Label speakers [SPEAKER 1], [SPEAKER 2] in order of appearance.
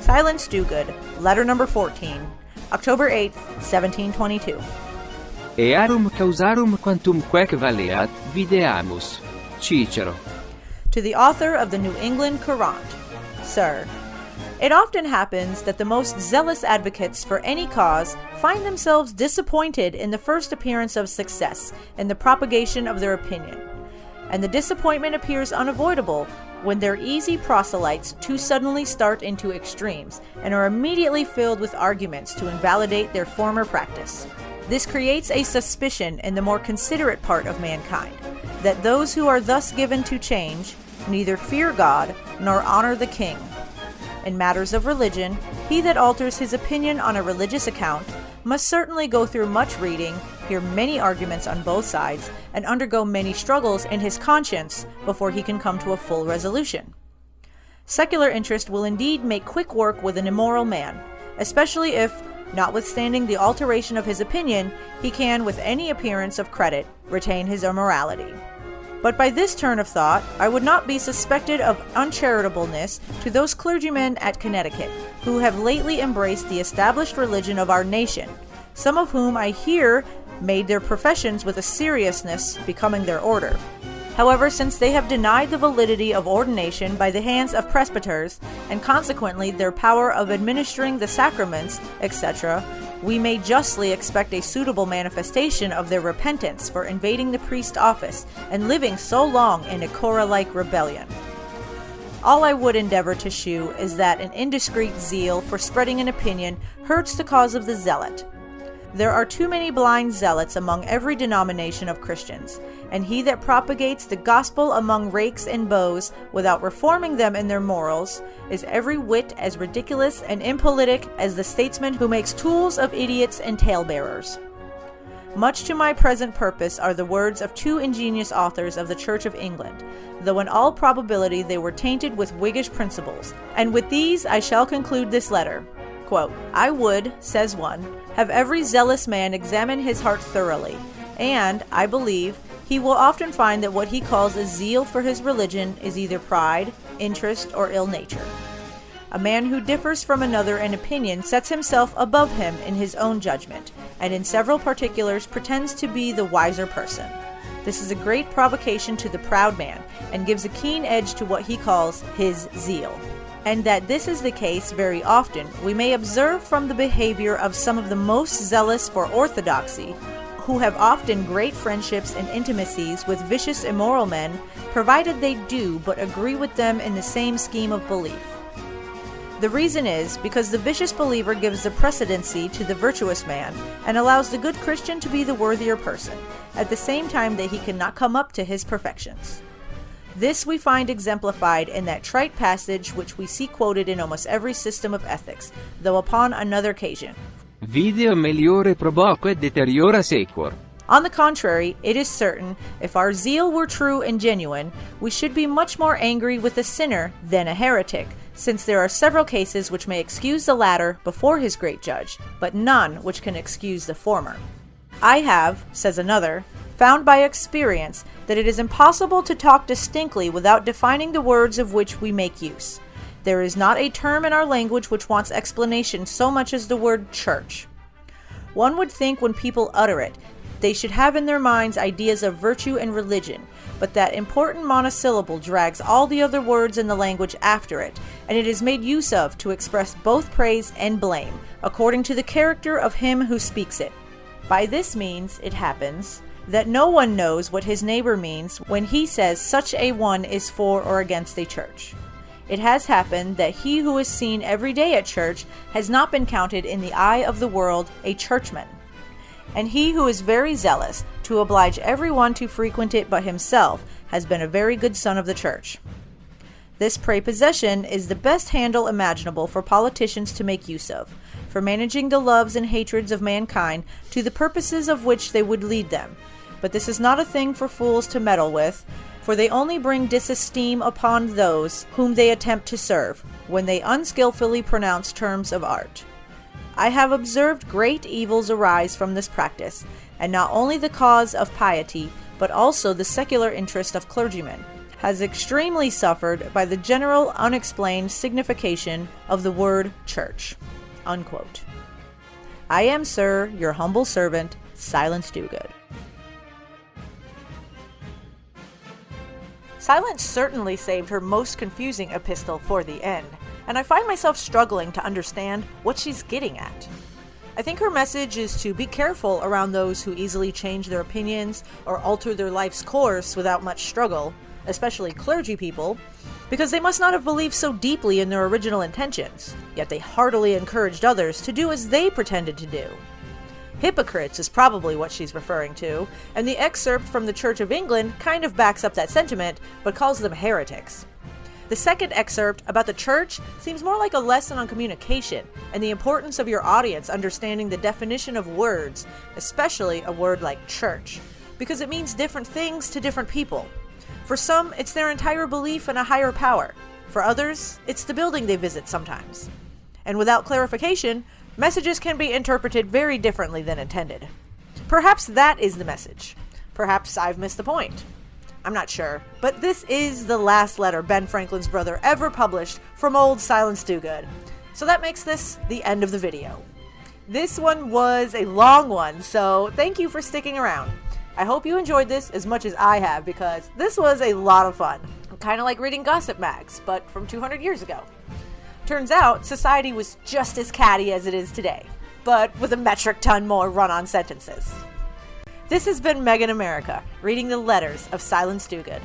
[SPEAKER 1] Silence Dogood, letter number 14, October 8th, 1722.
[SPEAKER 2] Earum causarum quantum quae valeat, videamus. Cicero.
[SPEAKER 1] To the author of the New England Courant, Sir, it often happens that the most zealous advocates for any cause find themselves disappointed in the first appearance of success in the propagation of their opinion, and the disappointment appears unavoidable when their easy proselytes too suddenly start into extremes and are immediately filled with arguments to invalidate their former practice. This creates a suspicion in the more considerate part of mankind that those who are thus given to change neither fear God nor honor the king. In matters of religion, he that alters his opinion on a religious account must certainly go through much reading, hear many arguments on both sides, and undergo many struggles in his conscience before he can come to a full resolution. Secular interest will indeed make quick work with an immoral man, especially if, notwithstanding the alteration of his opinion, he can, with any appearance of credit, retain his immorality. But by this turn of thought, I would not be suspected of uncharitableness to those clergymen at Connecticut who have lately embraced the established religion of our nation, some of whom I hear made their professions with a seriousness becoming their order. However, since they have denied the validity of ordination by the hands of presbyters, and consequently their power of administering the sacraments, etc., we may justly expect a suitable manifestation of their repentance for invading the priest office and living so long in a Korah-like rebellion. All I would endeavor to shew is that an indiscreet zeal for spreading an opinion hurts the cause of the zealot. There are too many blind zealots among every denomination of Christians, and he that propagates the gospel among rakes and beaux without reforming them in their morals is every whit as ridiculous and impolitic as the statesman who makes tools of idiots and talebearers. Much to my present purpose are the words of two ingenious authors of the Church of England, though in all probability they were tainted with Whiggish principles, and with these I shall conclude this letter. Quote, I would, says one, have every zealous man examine his heart thoroughly, and, I believe, he will often find that what he calls a zeal for his religion is either pride, interest, or ill nature. A man who differs from another in opinion sets himself above him in his own judgment, and in several particulars pretends to be the wiser person. This is a great provocation to the proud man, and gives a keen edge to what he calls his zeal. And that this is the case very often, we may observe from the behavior of some of the most zealous for orthodoxy, who have often great friendships and intimacies with vicious immoral men, provided they do but agree with them in the same scheme of belief. The reason is because the vicious believer gives the precedency to the virtuous man, and allows the good Christian to be the worthier person, at the same time that he cannot come up to his perfections. This we find exemplified in that trite passage which we see quoted in almost every system of ethics, though upon another occasion.
[SPEAKER 2] Video meliore proboque deteriora sequor.
[SPEAKER 1] On the contrary, it is certain, if our zeal were true and genuine, we should be much more angry with a sinner than a heretic, since there are several cases which may excuse the latter before his great judge, but none which can excuse the former. I have, says another, found by experience that it is impossible to talk distinctly without defining the words of which we make use. There is not a term in our language which wants explanation so much as the word church. One would think when people utter it, they should have in their minds ideas of virtue and religion, but that important monosyllable drags all the other words in the language after it, and it is made use of to express both praise and blame, according to the character of him who speaks it. By this means, it happens that no one knows what his neighbor means when he says such a one is for or against a church. It has happened that he who is seen every day at church has not been counted in the eye of the world a churchman, and he who is very zealous to oblige everyone to frequent it but himself has been a very good son of the church. This prepossession is the best handle imaginable for politicians to make use of, for managing the loves and hatreds of mankind to the purposes of which they would lead them. But this is not a thing for fools to meddle with, for they only bring disesteem upon those whom they attempt to serve, when they unskilfully pronounce terms of art. I have observed great evils arise from this practice, and not only the cause of piety, but also the secular interest of clergymen, has extremely suffered by the general unexplained signification of the word church." Unquote. I am, sir, your humble servant, Silence Dogood. Silence certainly saved her most confusing epistle for the end, and I find myself struggling to understand what she's getting at. I think her message is to be careful around those who easily change their opinions or alter their life's course without much struggle, especially clergy people, because they must not have believed so deeply in their original intentions, yet they heartily encouraged others to do as they pretended to do. Hypocrites is probably what she's referring to, and the excerpt from the Church of England kind of backs up that sentiment, but calls them heretics. The second excerpt about the church seems more like a lesson on communication and the importance of your audience understanding the definition of words, especially a word like church, because it means different things to different people. For some, it's their entire belief in a higher power. For others, it's the building they visit sometimes. And without clarification, messages can be interpreted very differently than intended. Perhaps that is the message. Perhaps I've missed the point. I'm not sure, but this is the last letter Ben Franklin's brother ever published from old Silence Dogood. So that makes this the end of the video. This one was a long one, so thank you for sticking around. I hope you enjoyed this as much as I have, because this was a lot of fun. Kind of like reading gossip mags, but from 200 years ago. Turns out, society was just as catty as it is today, but with a metric ton more run-on sentences. This has been Megan America, reading the letters of Silence Dogood.